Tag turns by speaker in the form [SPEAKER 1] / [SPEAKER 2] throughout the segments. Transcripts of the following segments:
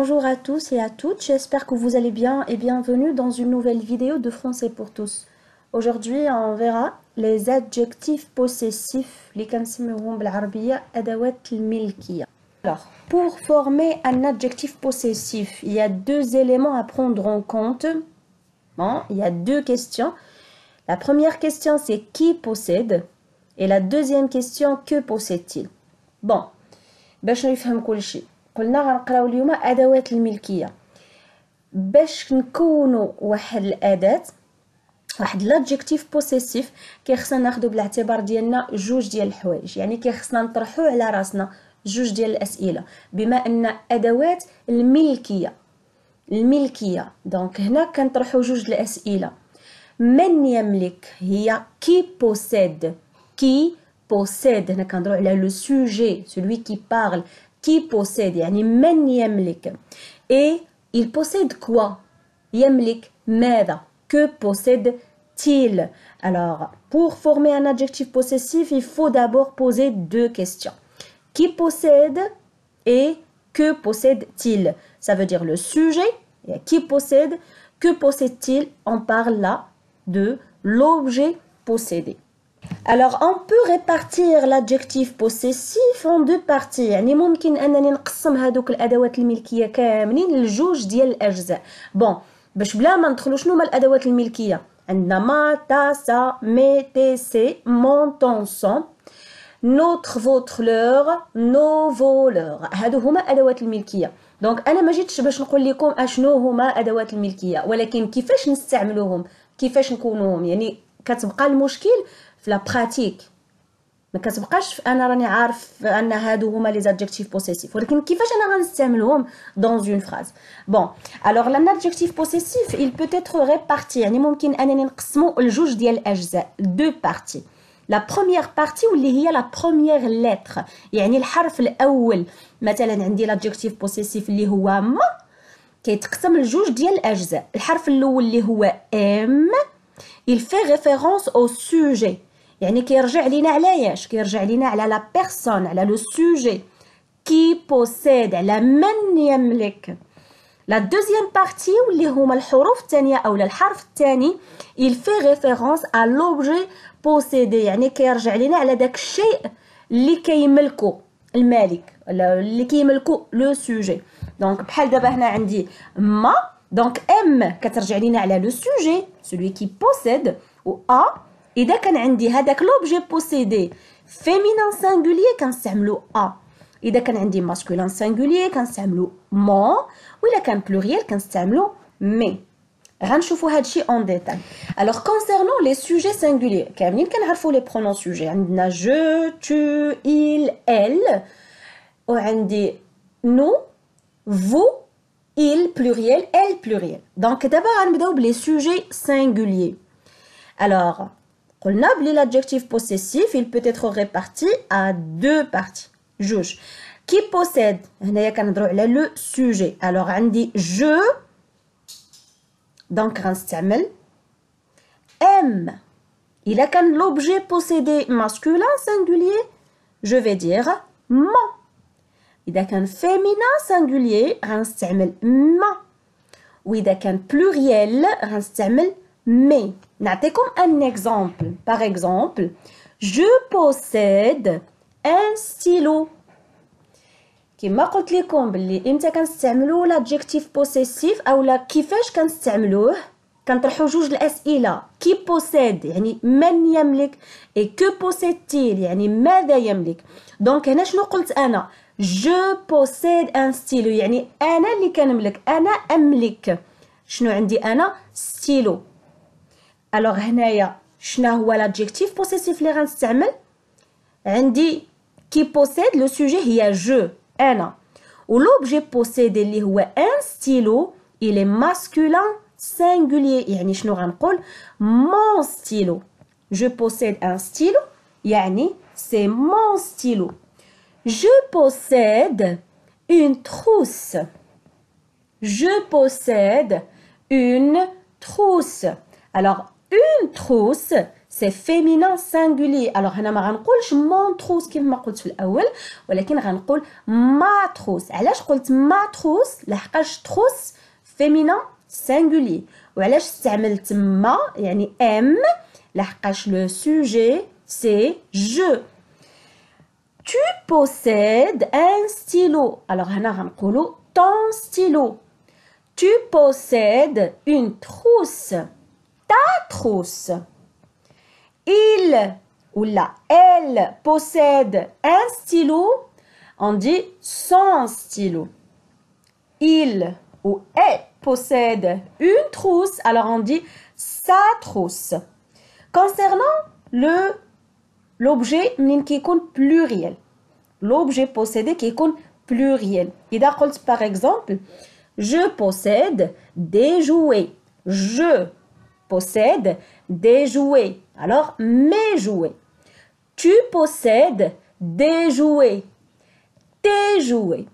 [SPEAKER 1] Bonjour à tous et à toutes, j'espère que vous allez bien et bienvenue dans une nouvelle vidéo de Français pour tous. Aujourd'hui, on verra les adjectifs possessifs اللي كنسميوهم بالعربية أدوات الملكية. Alors, pour former un adjectif possessif, il y a deux éléments à prendre en compte. Bon, il y a deux questions. La première question, c'est qui possède? Et la deuxième question, que possède-t-il? Bon, باش نفهم كل شيء. قلنا غنقراو اليوم ادوات الملكيه باش نكونوا واحد الاداه واحد لادجيكتيف بوسيسيف كيخصنا ناخذوا بالاعتبار ديالنا جوج ديال الحوايج يعني كيخصنا نطرحوا على راسنا جوج ديال الاسئله بما ان ادوات الملكيه دونك هنا كنطرحوا جوج الاسئله من يملك هي كي possède هنا كنهضروا على لو سوجي celui qui parle qui possède يعني من يملك et il possède quoi يملك ماذا que possède-t-il. Alors pour former un adjectif possessif il faut d'abord poser deux questions qui possède et que possède-t-il. Ça veut dire le sujet et qui possède, que possède-t-il. On parle là de l'objet possédé. Alors on peut répartir l'adjectif possessif en deux parties يعني ممكن انني نقسم هذوك الادوات الملكيه كاملين لجوج ديال الاجزاء. بون باش بلا ما ندخلوا شنو هما الادوات الملكيه عندنا ما تا سا مي تي سي مون طون سون نوتر فوتر لور نو فولور هادو هما ادوات الملكيه. دونك انا ما جيتش باش نقول لكم اشنو هما ادوات الملكيه ولكن كيفاش نستعملوهم كيفاش نكونوهم يعني كتبقى المشكل في لا براتيك ما كتبقاش انا راني عارف ان هادو هما لي زادجكتيف بوسيسيف ولكن كيفاش انا غنستعملهم dans une phrase. Bon, alors l'adjectif possessif il peut être réparti يعني ممكن انني نقسمو لجوج ديال الاجزاء deux parties. La première partie واللي هي la première lettre يعني الحرف الاول مثلا عندي l'adjectif possessif اللي هو ما كيتقسم لجوج ديال الاجزاء. الحرف الاول اللي هو ام il fait référence au sujet يعني كيرجع لينا على ياش كيرجع لينا على لا بيرسون على لو سوجي كي بوسيد على من يملك. لا دوزيام بارتي واللي هما الحروف الثانيه او الحرف الثاني il fait référence à l'objet possédé يعني كيرجع لينا على داك الشيء اللي كيملكو المالك اللي كيملكو لو سوجي. دونك بحال دابا هنا عندي ما دونك ام كترجع لينا على لو سوجي celui qui possède و a اذا كان عندي هذاك لوبجي بوسيدي فيمينان سانغولير كنستعملو ا اذا كان عندي ماسكولين سانغولير كنستعملو مون وإلا كان بلوريال كنستعملو مي. غنشوفوا هادشي اون ديتاي. alors concernant les sujets singuliers كاملين كنعرفوا لي برونون سوجي عندنا je tu il elle وعندي nous vous il pluriel elle pluriel. donc d'abord غنبداو بلي sujets singuliers. alors قلنا بلي l'adjectif possessif il peut être réparti à deux parties جوج. qui possède هنايا كنهضروا على لو sujet. alors عندي je donc غنستعمل aime. إلا كان l'objet possédé masculin singulier je vais dire mon. إذا كان féminin singulier غنستعمل ma وإذا كان pluriel غنستعمل mais. نعطيكم un exemple. par exemple je possède un stylo. كما قلت لكم باللي امتى كنستعملوا l'adjectif possessif اولا كيفاش كنستعملوه كنطرحوا جوج الاسئله كي possède يعني من يملك et que possède-t-il يعني ماذا يملك. دونك هنا شنو قلت انا je possède un stylo يعني انا اللي كنملك انا املك شنو عندي انا ستيلو. alors هنايا شنو هو l'adjectif possessif اللي غنستعمل عندي qui possède le sujet هي je انا و l'objet possédé اللي هو un stylo il est masculin singulier يعني شنو غنقول mon stylo. je possède un stylo يعني c'est mon stylo. je possède une trousse. je possède une trousse. alors une trousse c'est féminin singulier. alors هنا ما غنقولش مونتروس كيف ما قلت في الاول ولكن غنقول ماتروس. علاش قلت ماتروس؟ لحقاش تروس féminin singulier. وعلاش استعملت ما يعني ام؟ لحقاش le sujet c'est je. Tu possèdes un stylo. alors هنا غنقولوا ton stylo. Tu possèdes une trousse. Ta trousse. Il ou la elle possède un stylo. On dit son stylo. Il ou elle possède une trousse. Alors on dit sa trousse. Concernant l'objet منين كيكون pluriel. L'objet possédé كيكون pluriel. إذا قلت par exemple je possède des jouets. Je possède des jouets. Alors, mes jouets. Tu possèdes des jouets. Tes jouets.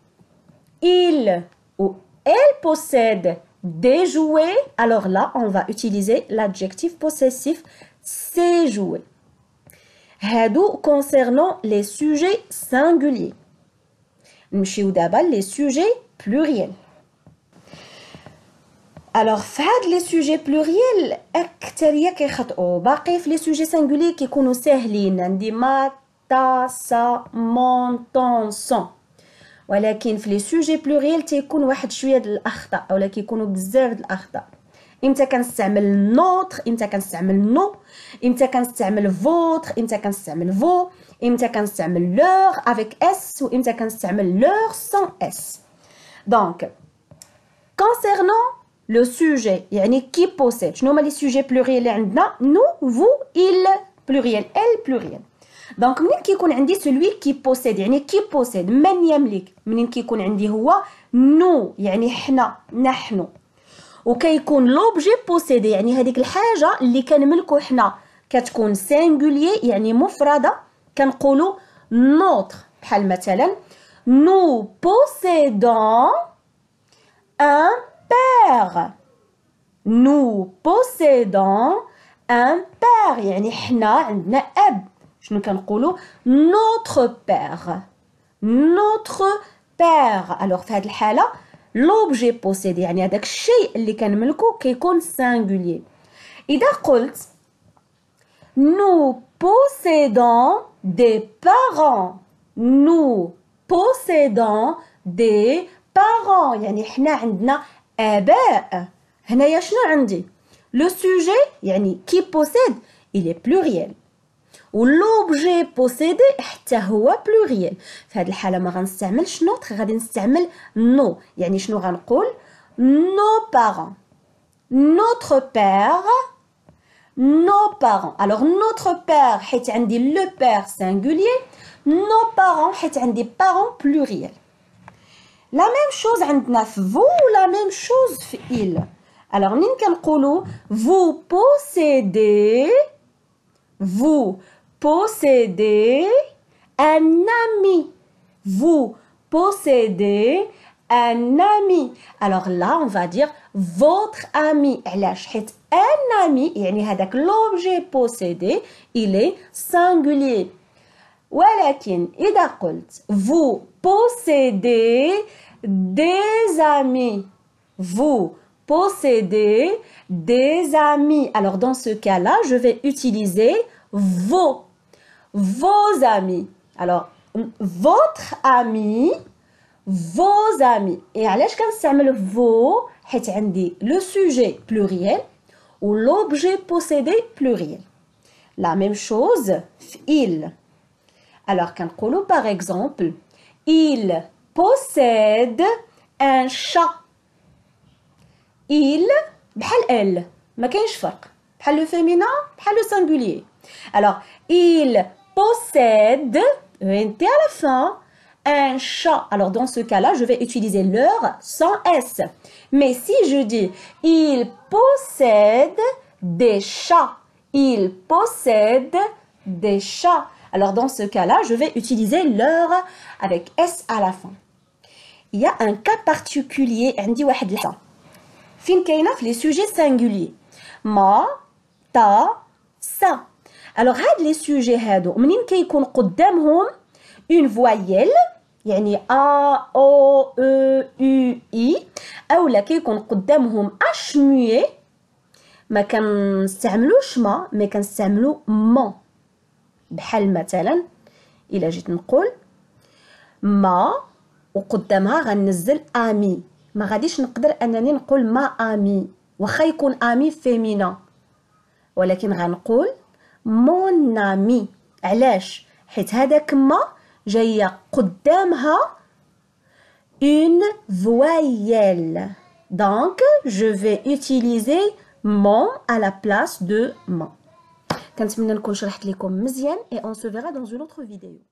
[SPEAKER 1] Il ou elle possède des jouets. Alors là, on va utiliser l'adjectif possessif ces jouets. هادو concernant les sujets singuliers. نمشيو دابا les sujets pluriels. alors في هاد لي سوجي بلوريال اكثريه كيخطئوا. باقي في لي سوجي سانغولي كيكونوا ساهلين. عندي ما تا سا مون طون سون. ولكن في لي سوجي بلوريال تيكون واحد شويه د الاخطاء اولا كيكونوا بزاف د الاخطاء. امتى كنستعمل نوتر، امتى كنستعمل نو، امتى كنستعمل فوتر، امتى كنستعمل فو، امتى كنستعمل لور افيك اس وامتى كنستعمل لور سون اس. دونك concernant le sujet يعني qui possède. شنو هما لي سوجي بلوريال اللي عندنا؟ nous, vous, il pluriel, elle pluriel. دونك منين كيكون عندي celui qui possède يعني qui possède من يملك. منين كيكون عندي هو nous يعني حنا نحن. وكيكون لوبجي بوسيدي يعني هذيك الحاجه اللي كنملكو حنا كتكون سينغوليي يعني مفرده. كنقولوا نوتر. بحال مثلا nous possédons un père. nous possédons un père يعني حنا عندنا اب. شنو كنقولوا؟ notre père. notre père. alors في هذه الحاله l'objet possédé يعني هذاك الشيء اللي كنملكو كيكون singulier. إذا قلت nous possédons des parents. nous possédons des parents يعني حنا عندنا آباء. هنايا شنو عندي؟ le sujet يعني qui possède il est pluriel. واللوبجي بوسيدي حتى هو بلوريال. في هذه الحاله ما غنستعملش نوتر، غادي نستعمل نو. يعني شنو غنقول؟ نو بارون، نوتر بير، نو بارون. الوغ نوتر بير حيت عندي لو بير سينغولير، نو بارون حيت عندي بارون بلوريال. لا ميم شوز عندنا في فو ولا ميم شوز في إل. الوغ منين كنقولوا فو بوسيدي، vous possédez un ami. Vous possédez un ami. Alors là, on va dire votre ami. علاش؟ حيت un ami يعني هذاك l'objet possédé il est singulier. ولكن إذا قلت vous possédez des amis. vous possédez des amis. Alors dans ce cas-là, je vais utiliser vos amis. Alors votre ami, vos amis. Et علاش كنستعمل vos؟ حيت عندي le sujet pluriel ou l'objet possédé pluriel. La même chose في il. Alors كنقولوا par exemple il possède un chat. il بحال elle ما كاينش فرق. بحال le féminin بحال le singulier. Alors il possède ENT à la fin un chat. Alors dans ce cas-là, je vais utiliser leur sans S. Mais si je dis il possède des chats, il possède des chats. Alors dans ce cas-là, je vais utiliser leur avec S à la fin. Il y a un cas particulier عندي واحد الحاجة فين كاينه في لي سوجي سانغولي ما تا سا. الوغ هاد لي سوجي هادو منين كيكون قدامهم اون فوايل يعني ا او او يو اي اولا كيكون قدامهم اش موي ما كنستعملوش ما كنستعملو مون. بحال مثلا الا جيت نقول ما وقدامها غنزل امي، ما غاديش نقدر انني نقول ما امي واخا يكون امي فيمينا، ولكن غنقول مون امي. علاش؟ حيت هذاك ما جايه قدامها une voyelle. Donc je vais utiliser mon à la place de ma. كنتمنى نكون شرحت لكم مزيان et on se verra dans une autre vidéo.